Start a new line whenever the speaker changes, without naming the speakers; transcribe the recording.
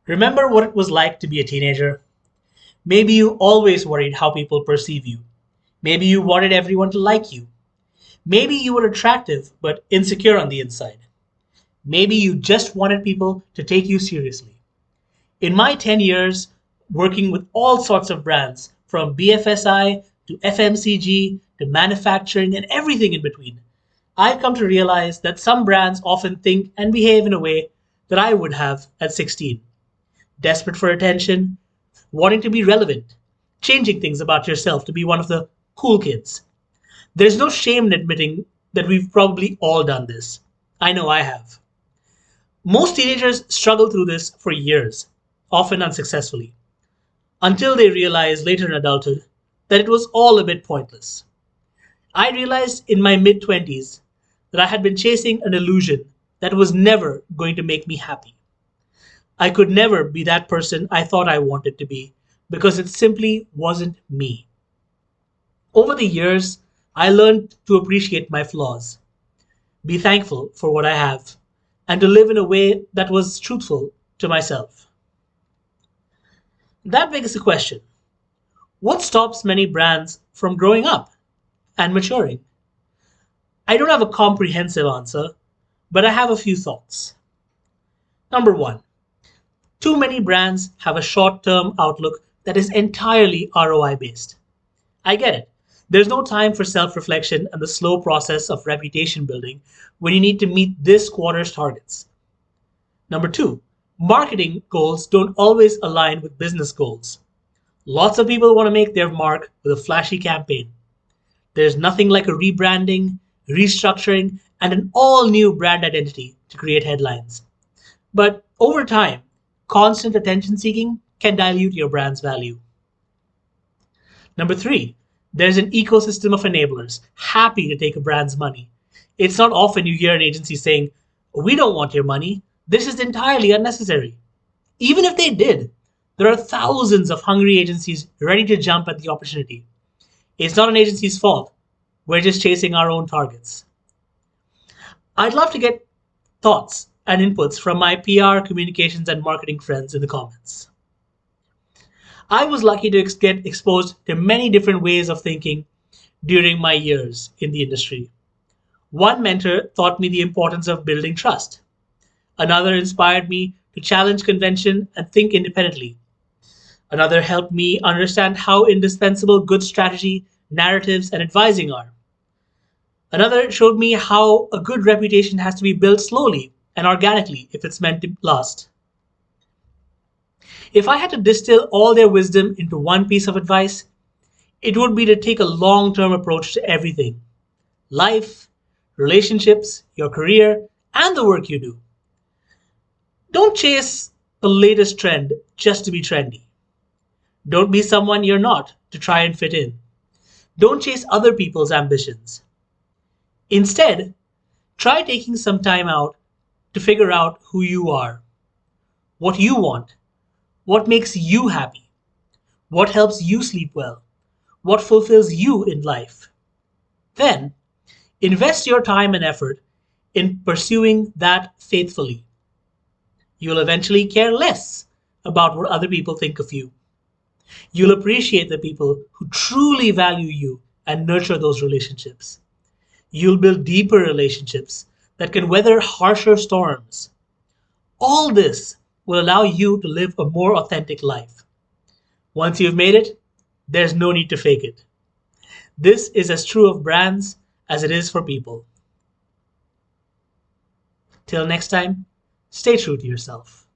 Remember what it was like to be a teenager? Maybe you always worried how people perceive you. Maybe you wanted everyone to like you. Maybe you were attractive but insecure on the inside. Maybe you just wanted people to take you seriously. In my 10 years working with all sorts of brands, from BFSI to FMCG to manufacturing and everything in between, I've come to realize that some brands often think and behave in a way that I would have at 16. Desperate for attention, wanting to be relevant, changing things about yourself to be one of the cool kids. There's no shame in admitting that we've probably all done this. I know I have. Most teenagers struggle through this for years, often unsuccessfully, until they realize later in adulthood that it was all a bit pointless. I realized in my mid-20s that I had been chasing an illusion that was never going to make me happy. I could never be that person I thought I wanted to be because it simply wasn't me. Over the years, I learned to appreciate my flaws, be thankful for what I have, and to live in a way that was truthful to myself. That begs the question: what stops many brands from growing up and maturing? I don't have a comprehensive answer, but I have a few thoughts. Number one, too many brands have a short term outlook that is entirely ROI based. I get it. There's no time for self reflection and the slow process of reputation building when you need to meet this quarter's targets. Number two, marketing goals don't always align with business goals. Lots of people want to make their mark with a flashy campaign. There's nothing like a rebranding, restructuring, and an all new brand identity to create headlines. But over time, constant attention seeking can dilute your brand's value. Number three, there's an ecosystem of enablers happy to take a brand's money. It's not often you hear an agency saying, "We don't want your money. This is entirely unnecessary." Even if they did, there are thousands of hungry agencies ready to jump at the opportunity. It's not an agency's fault. We're just chasing our own targets. I'd love to get thoughts and inputs from my PR, communications, and marketing friends in the comments. I was lucky to get exposed to many different ways of thinking during my years in the industry. One mentor taught me the importance of building trust. Another inspired me to challenge convention and think independently. Another helped me understand how indispensable good strategy, narratives, and advising are. Another showed me how a good reputation has to be built slowly and organically if it's meant to last. If I had to distill all their wisdom into one piece of advice, it would be to take a long term approach to everything: life, relationships, your career, and the work you do. Don't chase the latest trend just to be trendy. Don't be someone you're not to try and fit in. Don't chase other people's ambitions. Instead, try taking some time out to figure out who you are, what you want, what makes you happy, what helps you sleep well, what fulfills you in life. Then, invest your time and effort in pursuing that faithfully. You'll eventually care less about what other people think of you. You'll appreciate the people who truly value you and nurture those relationships. You'll build deeper relationships that can weather harsher storms. All this will allow you to live a more authentic life. Once you've made it, there's no need to fake it. This is as true of brands as it is for people. Till next time, stay true to yourself.